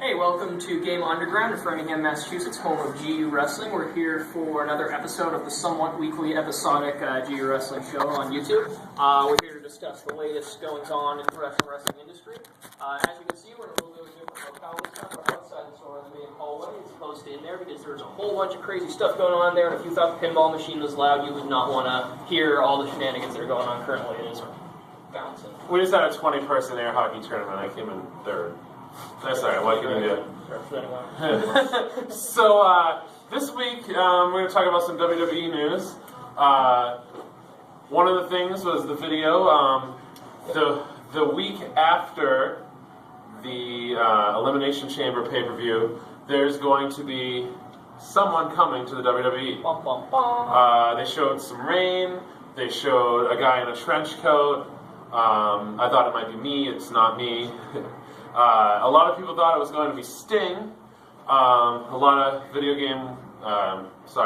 Hey, welcome to Game Underground in Framingham, Massachusetts, home of GU Wrestling. We're here for another episode of the somewhat weekly episodic GU Wrestling show on YouTube. We're here to discuss the latest goings-on in the professional wrestling industry. As you can see, we're in a little bit of a different locale this time. We're outside the store in the main hallway. It's closed in there because there's a whole bunch of crazy stuff going on there, and if you thought the pinball machine was loud, you would not want to hear all the shenanigans that are going on currently. It is bouncing. We just had a 20-person air hockey tournament. I came in third. That's all right. What can you do? So this week we're going to talk about some WWE news. One of the things was the video. The week after the Elimination Chamber pay-per-view, there's going to be someone coming to the WWE. Bum, bum, bum. They showed some rain. They showed a guy in a trench coat. I thought it might be me. It's not me. A lot of people thought it was going to be Sting. A lot of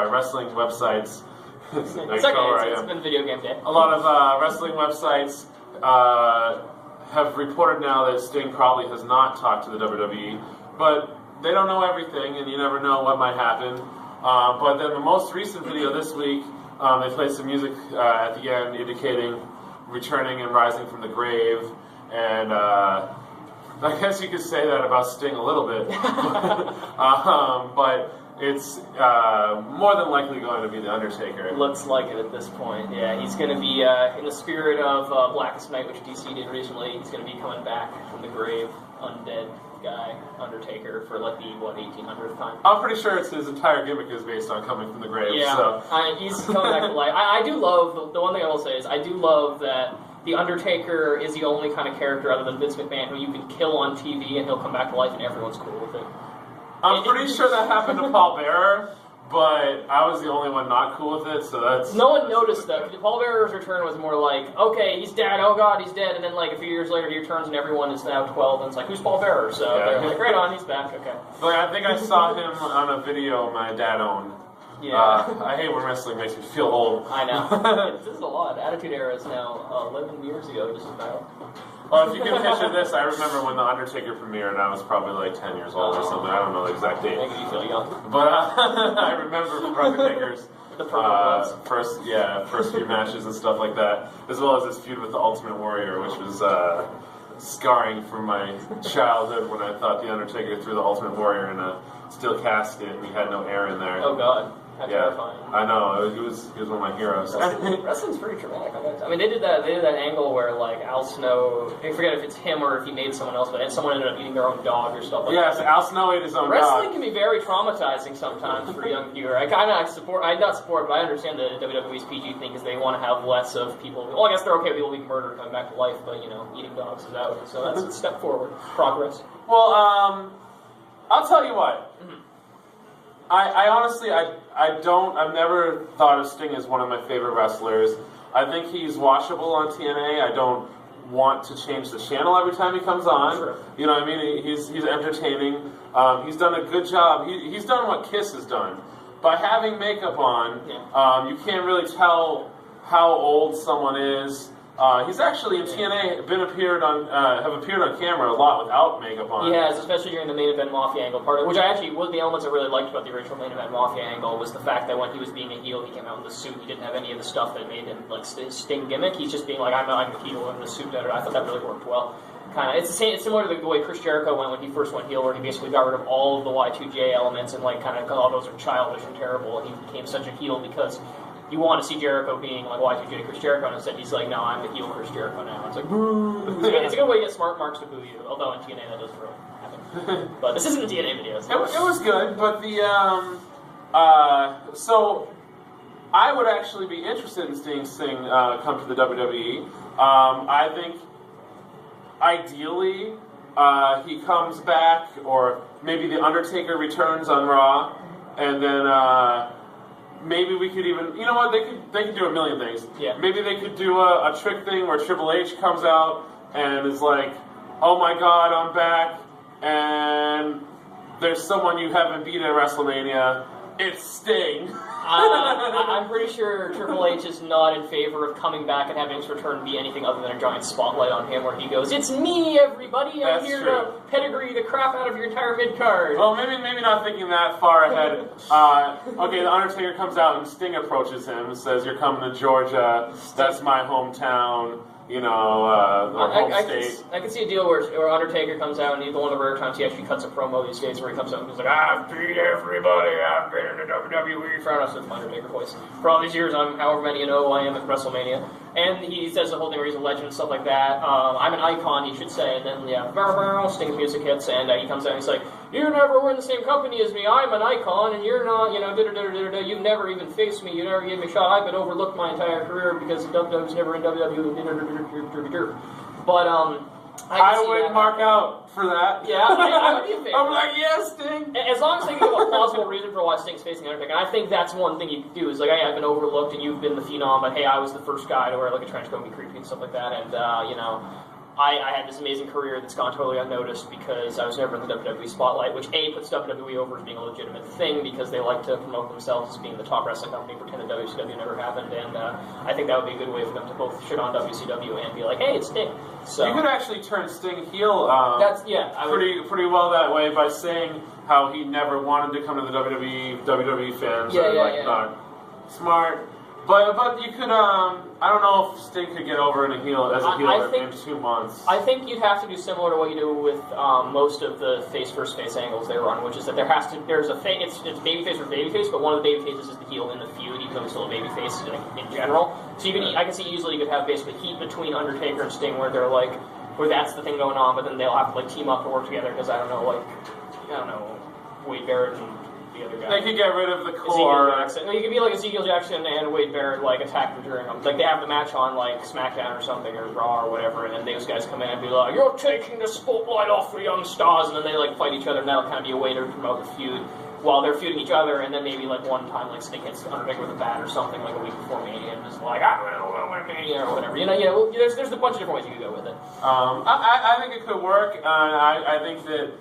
wrestling websites. It's okay, it's been video game day. A lot of wrestling websites have reported now that Sting probably has not talked to the WWE, but they don't know everything, and you never know what might happen. But then the most recent video this week, they played some music at the end indicating returning and rising from the grave, and I guess you could say that about Sting a little bit, but it's more than likely going to be the Undertaker. Looks like it at this point. Yeah, he's going to be in the spirit of Blackest Night, which DC did recently. He's going to be coming back from the grave, undead guy, Undertaker, for like the 1800th time. I'm pretty sure it's his entire gimmick is based on coming from the grave. Yeah, so. He's coming back to life. I do love the one thing I will say is I do love that the Undertaker is the only kind of character other than Vince McMahon who you can kill on TV and he'll come back to life and everyone's cool with it. I'm pretty sure that happened to Paul Bearer, but I was the only one not cool with it, so that's... No one noticed that. Paul Bearer's return was more like, okay, he's dead, oh god, he's dead, and then like a few years later he returns and everyone is now 12 and it's like, who's Paul Bearer? So they're like, right on, he's back, okay. But I think I saw him on a video my dad owned. Yeah. I hate when wrestling makes me feel old. I know. This is a lot. Attitude Era is now 11 years ago, just about. Well, if you can picture this, I remember when the Undertaker premiered, and I was probably like 10 years old or something. I don't know the exact date. Making you feel young. But I remember Undertaker's first few matches and stuff like that, as well as his feud with the Ultimate Warrior, which was scarring from my childhood when I thought the Undertaker threw the Ultimate Warrior in a steel casket and he had no air in there. Oh god. That's terrifying. I know. He was one of my heroes. Wrestling's pretty traumatic. I mean, they did that angle where like Al Snow. I forget if it's him or if he made someone else, but someone ended up eating their own dog or stuff like that. Yes, Al Snow ate his own Wrestling dog. can be very traumatizing sometimes for a young viewer. I not support, but I understand the WWE's PG thing because they want to have less of people. Well, I guess they're okay with people being murdered coming back to life, but eating dogs is out. So that's a step forward, progress. Well, I'll tell you what. Mm-hmm. I honestly, I've never thought of Sting as one of my favorite wrestlers. I think he's watchable on TNA. I don't want to change the channel every time he comes on. Sure. You know what I mean? He's entertaining. He's done a good job. He's done what Kiss has done. By having makeup on, you can't really tell how old someone is. He's actually in TNA have appeared on camera a lot without makeup on. He has, especially during the main event Mafia angle part, which one of the elements I really liked about the original main event Mafia angle was the fact that when he was being a heel, he came out in the suit. He didn't have any of the stuff that made him like his Sting gimmick. He's just being like, I'm the heel in the suit. I thought that really worked well. It's similar to the way Chris Jericho went when he first went heel, where he basically got rid of all of the Y2J elements and like kind of all those are childish and terrible, and he became such a heel because you want to see Jericho being like Y2J Chris Jericho, and instead he's like, no, I'm the heel Chris Jericho now. It's like, boo! It's a good way to get smart marks to boo you, although in TNA that doesn't really happen. But this isn't a TNA video. So. It was good, but so I would actually be interested in seeing Sting come to the WWE. I think ideally he comes back, or maybe the Undertaker returns on Raw, and then maybe we could even, you know what, they could do a million things. Yeah. Maybe they could do a trick thing where Triple H comes out and is like, oh my god, I'm back, and there's someone you haven't beat at WrestleMania, It's Sting. I'm pretty sure Triple H is not in favor of coming back and having his return be anything other than a giant spotlight on him where he goes, "It's me, everybody! I'm here to pedigree the crap out of your entire mid-card." Well, maybe not thinking that far ahead. Okay, the Undertaker comes out and Sting approaches him and says, "You're coming to Georgia. That's my hometown. You know, or home state." I can see a deal where Undertaker comes out and he's one of the rare times he actually cuts a promo these days where he comes out and he's like, "I've beat everybody, I've been in the WWE for," I don't know, it's my Undertaker voice. "For all these years, I'm however many I am at WrestleMania." And he says the whole thing where he's a legend and stuff like that. "I'm an icon," he should say. And then, yeah, Sting's music hits and he comes out and he's like, "You never were in the same company as me. I'm an icon and you're not, you know, you've never even faced me. You never gave me a shot. I've been overlooked my entire career because WWE's never in WWE." But, I would mark out for that. Yeah, I would be in favor. I'm like, yes, Sting. As long as they give a plausible reason for why Sting's facing Undertaker, and I think that's one thing you could do is like, "Hey, I've been overlooked and you've been the phenom, but hey, I was the first guy to wear like a trench coat and be creepy and stuff like that, and you know, I had this amazing career that's gone totally unnoticed because I was never in the WWE spotlight," which A, puts WWE over as being a legitimate thing because they like to promote themselves as being the top wrestling company, pretend that WCW never happened, and I think that would be a good way for them to both shit on WCW and be like, "Hey, it's Sting." So you could actually turn Sting heel pretty well that way by saying how he never wanted to come to the WWE fans are not smart. But you could, I don't know if Sting could get over in a heel in 2 months. I think you'd have to do similar to what you do with most of the face versus face angles they run, which is that there's a it's babyface versus babyface, but one of the babyfaces is the heel in the feud, even though he's still a babyface in general. So I can see easily you could have basically heat between Undertaker and Sting where they're like, where that's the thing going on, but then they'll have to like team up to work together because I don't know, Wade Barrett and the other guy. They could get rid of the core. You could be like Ezekiel Jackson and Wade Barrett like attack them during like they have the match on like SmackDown or something or Raw or whatever, and then those guys come in and be like, "You're taking the spotlight off the young stars," and then they like fight each other, and that'll kind of be a way to promote the feud while they're feuding each other, and then maybe like one time like Sting hits Undertaker with a bat or something like a week before Mania and is like, "I'm gonna win Mania" or whatever. There's a bunch of different ways you could go with it. I think it could work, and I think that.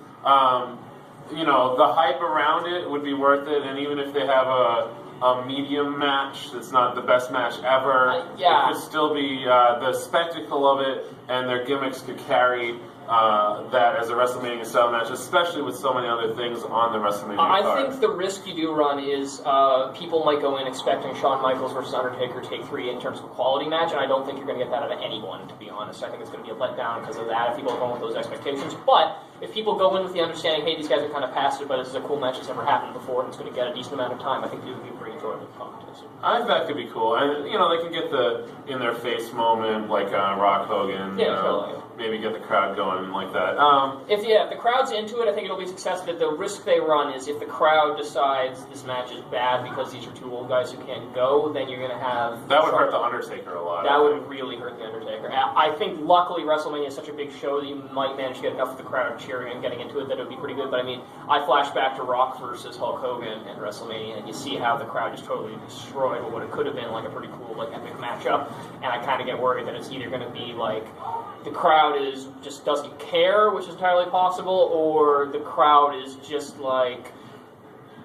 The hype around it would be worth it, and even if they have a medium match that's not the best match ever, it could still be the spectacle of it, and their gimmicks could carry that as a WrestleMania style match, especially with so many other things on the WrestleMania card. I think the risk you do run is people might go in expecting Shawn Michaels versus Undertaker take 3 in terms of a quality match, and I don't think you're going to get that out of anyone, to be honest. I think it's going to be a letdown because of that if people are going with those expectations. But if people go in with the understanding, hey, these guys are kind of passive, but this is a cool match that's never happened before, and it's going to get a decent amount of time, I think it would be a pretty enjoyable competition. I think that could be cool. And, they can get the in-their-face moment, like Rock Hogan. Totally. Maybe get the crowd going like that. If the crowd's into it, I think it'll be successful. The risk they run is if the crowd decides this match is bad because these are 2 old guys who can't go, then you're going to have... That would hurt the Undertaker a lot. That would really hurt the Undertaker. I think, luckily, WrestleMania is such a big show that you might manage to get enough of the crowd cheering and getting into it that it would be pretty good. But, I flash back to Rock versus Hulk Hogan at WrestleMania, and you see how the crowd just totally destroyed what it could have been, like, a pretty cool, like, epic matchup. And I kind of get worried that it's either going to be, like... the crowd just doesn't care, which is entirely possible, or the crowd is just like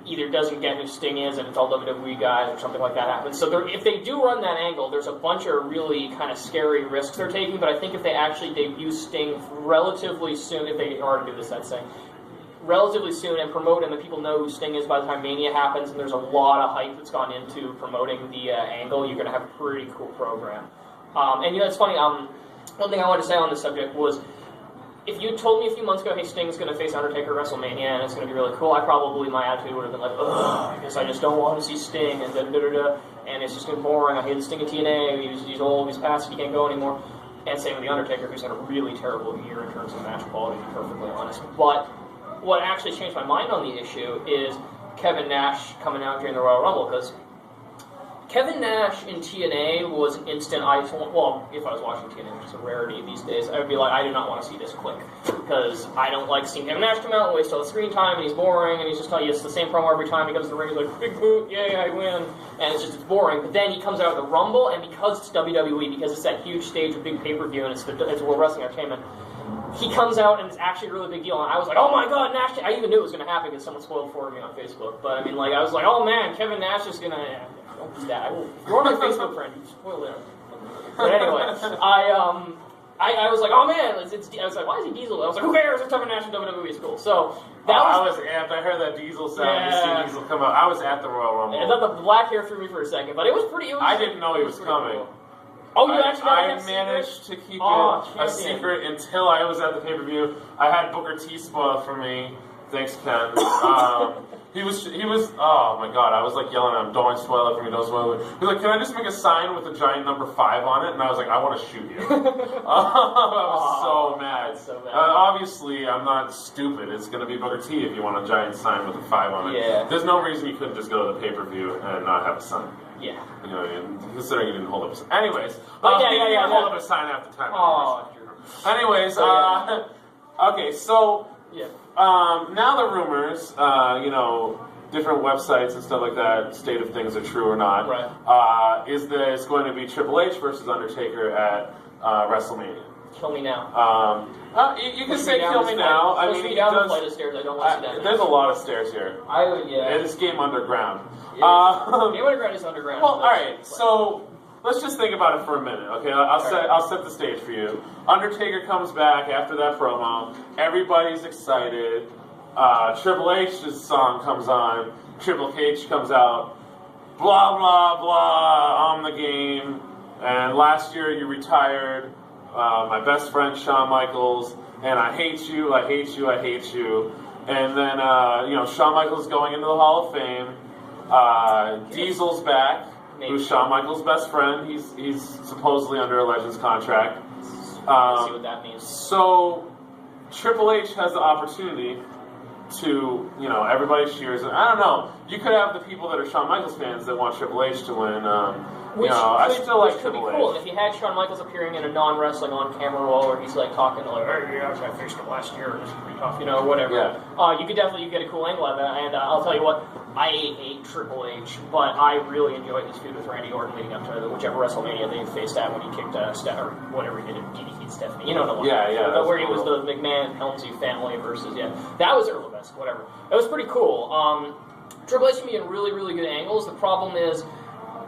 either doesn't get who Sting is and it's all WWE guys or something like that happens. So if they do run that angle, there's a bunch of really kind of scary risks they're taking, but I think if they actually debut Sting relatively soon, if they are to do this, that's saying, relatively soon and promote and the people know who Sting is by the time Mania happens and there's a lot of hype that's gone into promoting the angle, you're going to have a pretty cool program. And it's funny, one thing I wanted to say on this subject was, if you told me a few months ago, hey, Sting's going to face Undertaker at WrestleMania and it's going to be really cool, my attitude would have been like, ugh, because I just don't want to see Sting, and da-da-da-da, and it's just been boring, I hate the Sting in TNA, he's old, he's past, he can't go anymore. And same with The Undertaker, who's had a really terrible year in terms of match quality, to be perfectly honest. But what actually changed my mind on the issue is Kevin Nash coming out during the Royal Rumble, because Kevin Nash in TNA was instant. Well, if I was watching TNA, which is a rarity these days, I would be like, I do not want to see this quick. Because I don't like seeing Kevin Nash come out and waste all the screen time, and he's boring, and he's just telling you it's the same promo every time he comes to the ring, he's like, big boot, yay, I win. And it's boring. But then he comes out with the Rumble, and because it's WWE, because it's that huge stage with big pay-per-view, and it's World Wrestling Entertainment, he comes out and it's actually a really big deal, and I was like, oh my god, Nash! I even knew it was going to happen because someone spoiled for me on Facebook. But I mean, like, I was like, oh man, Kevin Nash is going to. Don't do that. If you're my Facebook friend, you spoiled it. But anyway, I was like, oh man, I was like, why is he Diesel? I was like, who cares? It's Kevin Nash in WWE is cool. So I was amped. I heard that Diesel sound. You see Diesel come out. I was at the Royal Rumble. I thought the black hair threw me for a second, but it was pretty. I didn't know he was coming. Cool. Oh, you actually got I managed to keep it a secret until I was at the pay-per-view. I had Booker T spoiled for me. Thanks, Ken. He was, oh my god, I was like yelling at him, don't spoil it for me, don't spoil it. He's like, can I just make a sign with a giant number 5 on it? And I was like, I want to shoot you. I was so mad. Obviously, I'm not stupid. It's going to be Booker T if you want a giant sign with a 5 on it. Yeah. There's no reason you couldn't just go to the pay-per-view and not have a sign. Yeah. You know what I mean? Considering you didn't hold up a sign. Anyways. Yeah. You hold up a sign half the time. Oh, true. Anyways, okay, so... Yeah. Now the rumors, different websites and stuff like that, state of things are true or not. Right. Is that it's going to be Triple H versus Undertaker at WrestleMania. Kill me now. You can say kill me now. I mean, down the flight of stairs. I don't want to see that. There's a lot of stairs here. It's game underground. Game underground is underground. Well, all right. So let's just think about it for a minute, okay? I'll set the stage for you. Undertaker comes back after that promo. Everybody's excited. Triple H's song comes on. Triple H comes out. Blah, blah, blah. I'm the game. And last year you retired. My best friend Shawn Michaels. And I hate you, I hate you, I hate you. And then, Shawn Michaels going into the Hall of Fame. Diesel's back. Who's Shawn Michaels' best friend. He's supposedly under a Legends contract. Let's see what that means. So, Triple H has the opportunity to, everybody cheers. And I don't know. You could have the people that are Shawn Michaels fans that want Triple H to win. I still like Triple H. Cool. If you had Shawn Michaels appearing in a non-wrestling on-camera role where he's like talking like, hey, yeah, I faced him last year, it was pretty tough, or whatever. Yeah. You could definitely get a cool angle out of that. And I'll tell you what, I hate Triple H, but I really enjoyed his feud with Randy Orton leading up to whichever WrestleMania they faced at when he kicked or whatever he did, DDT'd Stephanie. You know the one. Yeah. Where he was the McMahon Helmsley family versus that was early best. Whatever. It was pretty cool. Triple H can be in really, really good angles. The problem is,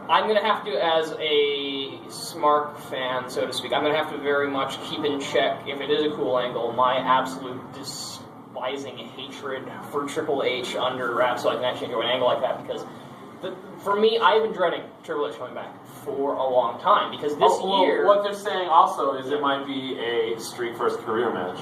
I'm going to have to, as a smart fan, so to speak, I'm going to have to very much keep in check, if it is a cool angle, my absolute despising hatred for Triple H under wraps, so I can actually enjoy an angle like that, because for me, I've been dreading Triple H coming back for a long time, because this year... What they're saying also is it might be a streak first career match.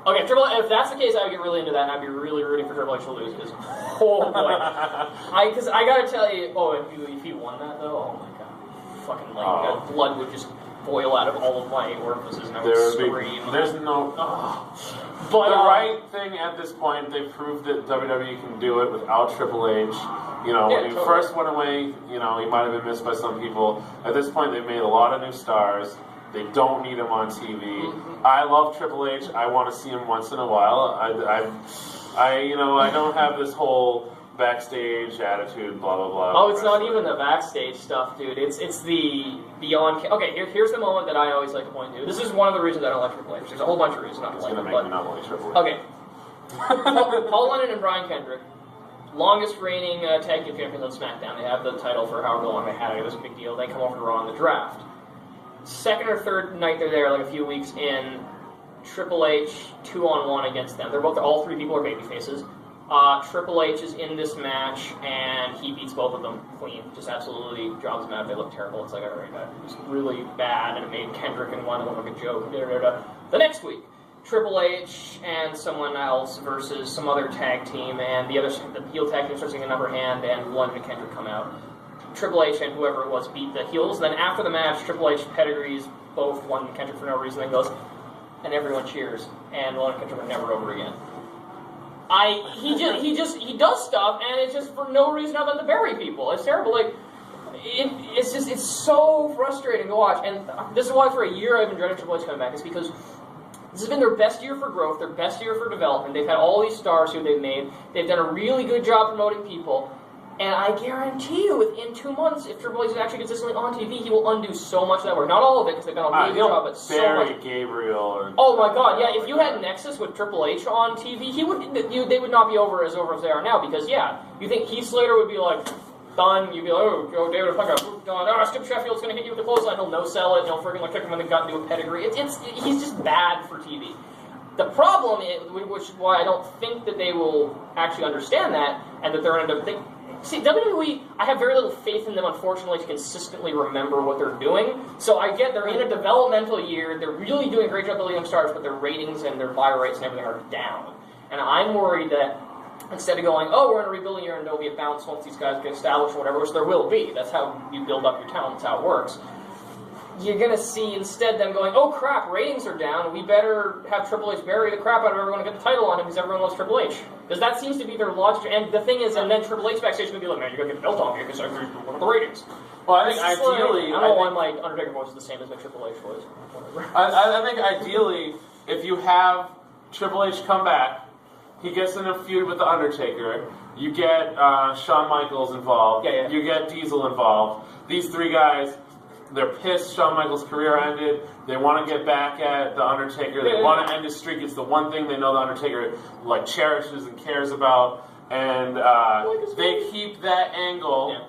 Okay, if that's the case, I would get really into that, and I'd be really rooting for Triple H to lose, because, oh boy. Because I gotta tell you, if he won that, though, oh my god. Fucking, blood would just boil out of all of my orifices, and I would scream. There's no... But the right thing at this point, they proved that WWE can do it without Triple H. When he first went away, he might have been missed by some people. At this point, they've made a lot of new stars. They don't need him on TV. Mm-hmm. I love Triple H. I want to see him once in a while. I don't have this whole backstage attitude, blah blah blah. Oh, it's not even the backstage stuff, dude. It's the beyond. Okay, here's the moment that I always like to point to. This is one of the reasons I don't like Triple H. There's a whole bunch of reasons not to like him. It's gonna make me not like Triple H. Okay. Paul London and Brian Kendrick, longest reigning tag team champions on SmackDown. They have the title for however long they had it. It was a big deal. They come over to Raw in the draft. Second or third night they're there, like a few weeks in, Triple H 2-on-1 against them. All three people are babyfaces. Triple H is in this match, and he beats both of them clean. Just absolutely drops them out. They look terrible. It's like, alright, it was really bad, and it made Kendrick and one look like a joke. The next week, Triple H and someone else versus some other tag team, and the heel tag team starts getting an upper hand, and London and Kendrick come out. Triple H and whoever it was beat the heels. Then after the match, Triple H pedigrees both London and Kendrick for no reason, then goes, and everyone cheers, and London and Kendrick are never over again. He does stuff, and it's just for no reason other than to bury people. It's terrible. It's so frustrating to watch, and this is why for a year I've been dreading Triple H coming back. Is because this has been their best year for growth, their best year for development. They've had all these stars who they've made. They've done a really good job promoting people. And I guarantee you, within 2 months, if Triple H is actually consistently on TV, he will undo so much of that work. Not all of it, because they've done a really good job, but so Barry much. Gabriel. Or oh my God, yeah! If you had Nexus with Triple H on TV, they would not be over as they are now. Because you think Heath Slater would be like done? You'd be like, oh, David Fucker, done. Oh, Skip Sheffield's gonna hit you with the clothesline. He'll no sell it. He'll freaking kick him in the gut and do a pedigree. He's just bad for TV. The problem is, which is why I don't think that they will actually understand that, and that they're going to. See, WWE, I have very little faith in them, unfortunately, to consistently remember what they're doing. So I get they're in a developmental year, they're really doing a great job building young stars, but their ratings and their buy rates and everything are down. And I'm worried that instead of going, oh, we're in a rebuilding year and there'll be a bounce once these guys get established or whatever, which there will be. That's how you build up your talent, that's how it works. You're going to see instead them going, oh crap, ratings are down, we better have Triple H bury the crap out of everyone and get the title on him because everyone loves Triple H. Because that seems to be their logic, and the thing is, and then Triple H backstage is going to be like, man, you're going to get the belt on me because I agree with the ratings. Well, I think ideally... I don't know why my Undertaker voice is the same as my Triple H voice. I think ideally, if you have Triple H come back, he gets in a feud with the Undertaker, you get Shawn Michaels involved, you get Diesel involved, these three guys... They're pissed Shawn Michaels' career ended. They want to get back at The Undertaker. They want to end his streak. It's the one thing they know The Undertaker cherishes and cares about. And they keep that angle.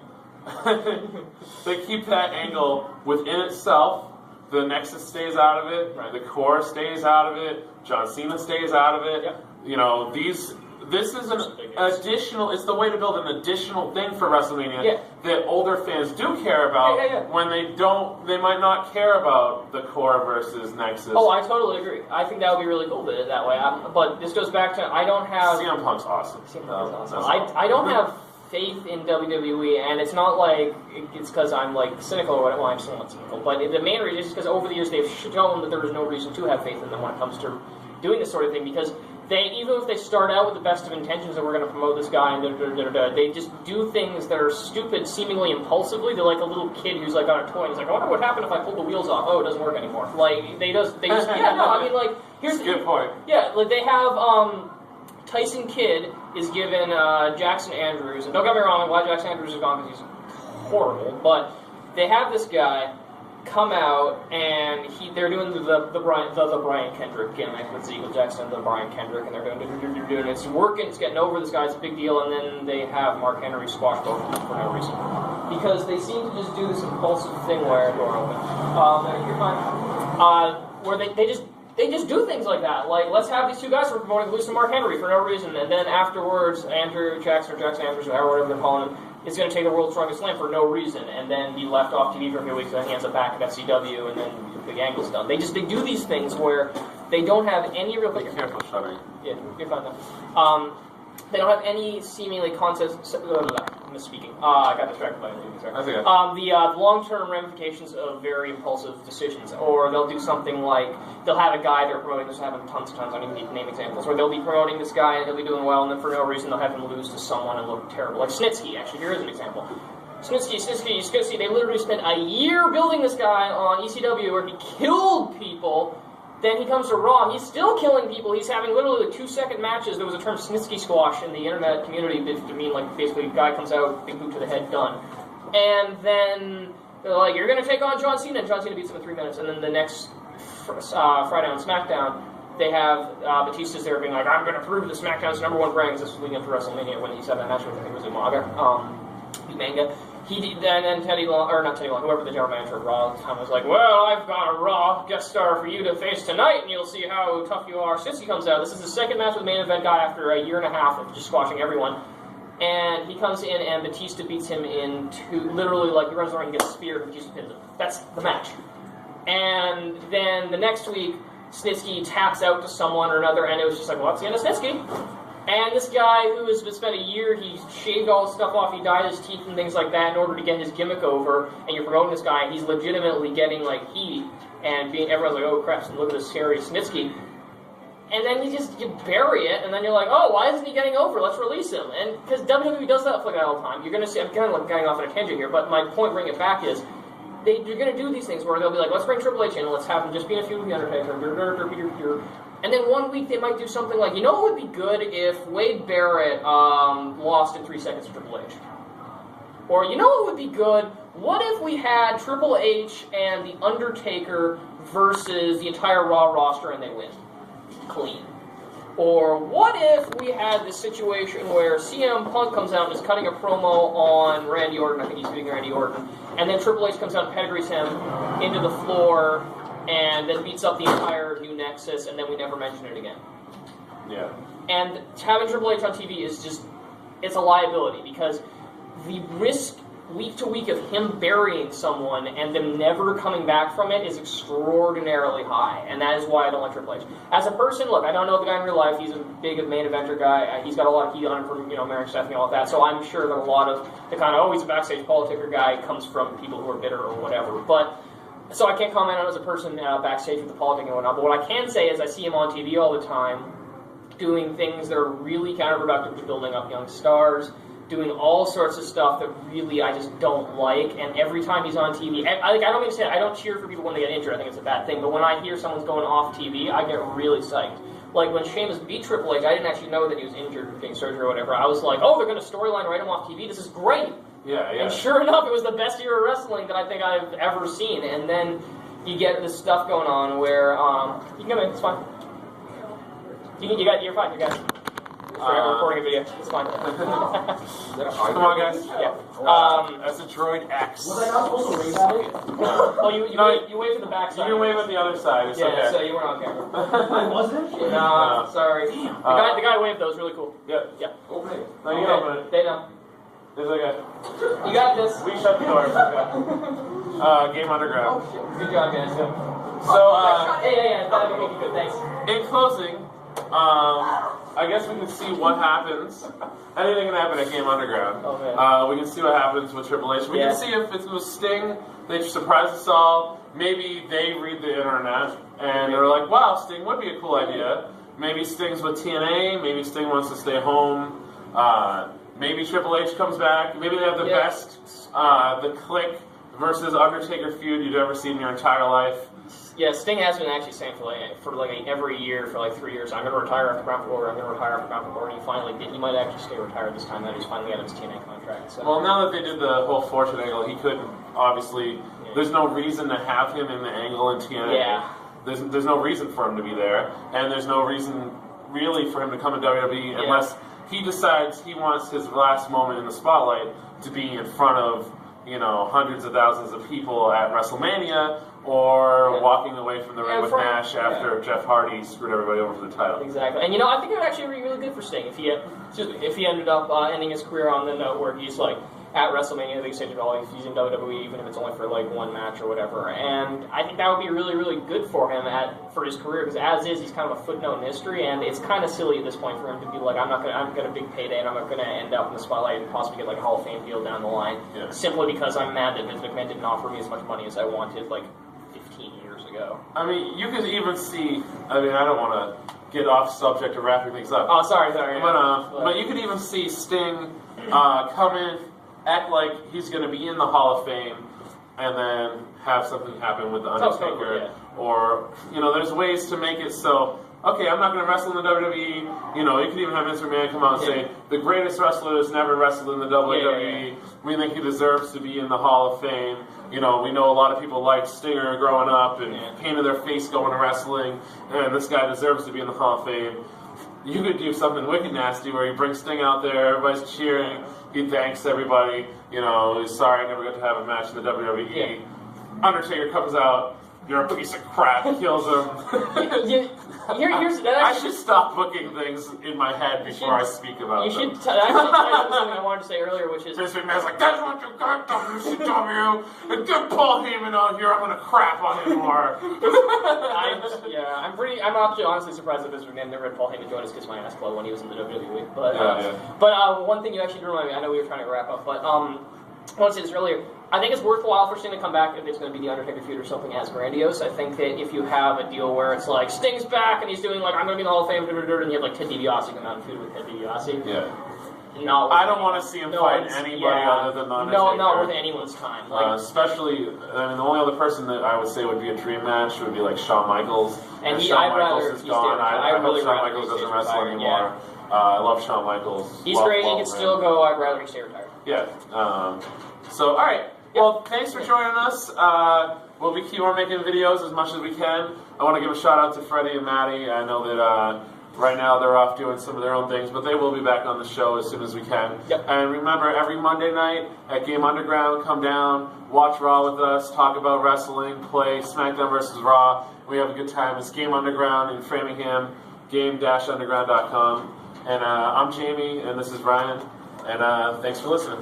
They keep that angle within itself. The Nexus stays out of it. Right. The Core stays out of it. John Cena stays out of it. You know, this is an additional, it's the way to build an additional thing for WrestleMania that older fans do care about when they might not care about the Core versus Nexus. Oh, I totally agree. I think that would be really cool to do it that way. But this goes back to, I don't have... CM Punk's awesome. CM Punk is awesome. I don't have faith in WWE, and it's not like it's because I'm cynical or whatever. Well, I'm still not cynical, but the main reason is because over the years they've shown that there is no reason to have faith in them when it comes to doing this sort of thing, because even if they start out with the best of intentions and we're going to promote this guy and they just do things that are stupid, seemingly impulsively. They're like a little kid who's on a toy and he's like, I wonder what happened if I pulled the wheels off. Oh, it doesn't work anymore. They just here's a good point. Yeah, they have Tyson Kidd is given Jackson Andrews, and don't get me wrong, I'm glad Jackson Andrews is gone because he's horrible, but they have this guy come out, and they're doing the Brian Kendrick gimmick with Eagle Jackson and the Brian Kendrick, and they're doing it's working, it's getting over, this guy's a big deal, and then they have Mark Henry squash both of them for no reason. Because they seem to just do this impulsive thing where, door open, where they just do things like that. Let's have these two guys we're promoting Luce and Mark Henry for no reason, and then afterwards, Andrew Jackson or Jackson Andrews, or whatever they're calling him, is going to take the World's Strongest Slam for no reason, and then be left off TV for a few weeks, and then he ends up back at FCW, and then the big angle's done. They do these things where they don't have any real... Be careful, Shudder. Yeah, you're fine though. They don't have any seemingly concept... I'm misspeaking. I got distracted by anything. Sorry. The long-term ramifications of very impulsive decisions. Or they'll do something like, they'll have a guy they're promoting, this happens tons of times, I don't even need to name examples, where they'll be promoting this guy and he'll be doing well, and then for no reason they'll have him lose to someone and look terrible. Like Snitsky, actually, here is an example. Snitsky, they literally spent a year building this guy on ECW where he killed people. Then he comes to Raw, he's still killing people, he's having literally 2-second matches. There was a term Snitsky squash in the internet community to mean basically a guy comes out, big boot to the head, done. And then they're like, you're going to take on John Cena, and John Cena beats him in 3 minutes. And then the next Friday on SmackDown, they have Batista's there being like, I'm going to prove that SmackDown's #1 brand, because this was leading up to WrestleMania when he said that match with, I think it was Umaga, Manga. And then whoever the general manager of Raw at the time was like, well, I've got a Raw guest star for you to face tonight, and you'll see how tough you are. Snitsky comes out. This is the second match with the main event guy after a year and a half of just squashing everyone. And he comes in, and Batista beats him in literally, he runs around and gets speared, and Batista pins him. That's the match. And then the next week, Snitsky taps out to someone or another, and it was just like, well, that's the end of Snitsky. And this guy who has spent a year, he shaved all his stuff off, he dyed his teeth and things like that in order to get his gimmick over, and you're promoting this guy, and he's legitimately getting heat, and everyone's like, oh crap, look at this scary Snitsky. And then you bury it, and then you're like, oh, why isn't he getting over? Let's release him. And because WWE does that all the time. You're going to see, I'm kind of getting off on a tangent here, but my point bringing it back is, you're going to do these things where they'll be like, let's bring Triple H in, and let's have him just be in a feud with The Undertaker, and then 1 week they might do something like, you know what would be good if Wade Barrett lost in 3 seconds to Triple H? Or, you know what would be good? What if we had Triple H and The Undertaker versus the entire Raw roster and they win? Clean. Or what if we had this situation where CM Punk comes out and is cutting a promo on Randy Orton, I think he's beating Randy Orton, and then Triple H comes out and pedigrees him into the floor and then beats up the entire New Nexus, and then we never mention it again. Yeah. And having Triple H on TV is just, it's a liability, because the risk week to week of him burying someone and them never coming back from it is extraordinarily high, and that is why I don't like Triple H. As a person, look, I don't know the guy in real life. He's a big main eventer guy. He's got a lot of heat on him from, marriage stuff and all that. So I'm sure that a lot of the kind of he's a backstage politicker guy comes from people who are bitter or whatever. But so I can't comment on it as a person backstage with the politic and whatnot. But what I can say is I see him on TV all the time, doing things that are really counterproductive to building up young stars, doing all sorts of stuff that really I just don't like, and every time he's on TV, I don't mean to say I don't cheer for people when they get injured, I think it's a bad thing, but when I hear someone's going off TV, I get really psyched. Like when Sheamus beat Triple H, I didn't actually know that he was injured or getting surgery or whatever. I was like, oh, they're going to storyline write him off TV, this is great! Yeah. And sure enough, it was the best year of wrestling that I think I've ever seen, and then you get this stuff going on where, you can come in, it's fine. You're fine, you're good. I'm recording a video. It's fine. Come on, guys. Yeah. That's a Droid X. Was I not supposed to wave at it? Oh, you waved to the back side. You can wave at the other side. It's okay. So you weren't on camera. I wasn't? No, sorry. The guy waved, though. It was really cool. Yeah. Yeah. Okay. No, you open it. They know. It's okay. You got this. We shut the door. Game Underground. Good job, guys. So, Yeah. That'd be good. Thanks. in closing, I guess we can see what happens. Anything can happen at Game Underground. Oh, man. We can see what happens with Triple H. We Yeah. can see if it was Sting, they surprise us all. Maybe they read the internet and they're like, wow, Sting would be a cool idea. Maybe Sting's with TNA. Maybe Sting wants to stay home. Maybe Triple H comes back. Maybe they have the best, the Click versus Undertaker feud you've ever seen in your entire life. Yeah, Sting has been actually saying for every year for like 3 years, I'm going to retire after Ground Floor, I'm going to retire after Ground Floor, and he finally did. He might actually stay retired this time that he's finally out of his TNA contract. So. Well, now that they did the whole Fortune angle, he couldn't, obviously, there's no reason to have him in the angle in TNA. Yeah. There's no reason for him to be there, and there's no reason really for him to come to WWE unless he decides he wants his last moment in the spotlight to be in front of, hundreds of thousands of people at Wrestlemania, or walking away from the ring with Nash after Jeff Hardy screwed everybody over for the title. Exactly. And I think it would actually be really good for Sting if he ended up ending his career on the note where he's like at WrestleMania, the big stage of all, he's in WWE, even if it's only for like one match or whatever. And I think that would be really, really good for him for his career, because as is, he's kind of a footnote in history, and it's kind of silly at this point for him to be like, I'm getting a big payday, and I'm not going to end up in the spotlight and possibly get like a Hall of Fame deal down the line, simply because I'm mad that Vince McMahon didn't offer me as much money as I wanted like 15 years ago. I mean, you could even see, I don't want to get off subject of wrapping things up. Oh, sorry. But you could even see Sting come in, act like he's going to be in the Hall of Fame, and then have something happen with the Undertaker. Or, there's ways to make it so, okay, I'm not going to wrestle in the WWE. You could even have Vince McMahon come out and say, the greatest wrestler that's never wrestled in the WWE. We think he deserves to be in the Hall of Fame. We know a lot of people liked Stinger growing up and painted their face going to wrestling, and this guy deserves to be in the Hall of Fame. You could do something wicked nasty where you bring Sting out there, everybody's cheering, he thanks everybody, he's sorry I never got to have a match in the WWE. Undertaker comes out, you're a piece of crap, kills him. I should stop booking things in my head before I speak about them. You should actually tell you something I wanted to say earlier, which is... Vince McMahon's like, that's what you got, WCW, and get Paul Heyman out here, I'm going to crap on him more. I'm actually honestly surprised that Vince McMahon never had Paul Heyman join us Kiss My Ass Club when he was in the WWE. But one thing you actually did remind me, I know we were trying to wrap up, but I want to say this earlier. I think it's worthwhile for Sting to come back if it's going to be the Undertaker feud or something as grandiose. I think that if you have a deal where it's like, Sting's back and he's doing like, I'm going to be in the Hall of Fame, and you have like Ted DiBiase come out and feud with Ted DiBiase. Yeah. No, I don't want to see him fight anybody other than the Undertaker. No, not worth anyone's time. Especially, the only other person that I would say would be a dream match would be like Shawn Michaels. And Shawn Michaels is gone. I hope Shawn Michaels doesn't wrestle anymore. I love Shawn Michaels. He's great. He can still go. I'd rather he stay retired. Yeah. So, all right. Well, thanks for joining us. We'll keep on making videos as much as we can. I want to give a shout out to Freddie and Maddie. I know that right now they're off doing some of their own things, but they will be back on the show as soon as we can. Yep. And remember, every Monday night at Game Underground, come down, watch Raw with us, talk about wrestling, play SmackDown versus Raw. We have a good time. It's Game Underground in Framingham, game-underground.com. And I'm Jamie, and this is Ryan. And thanks for listening.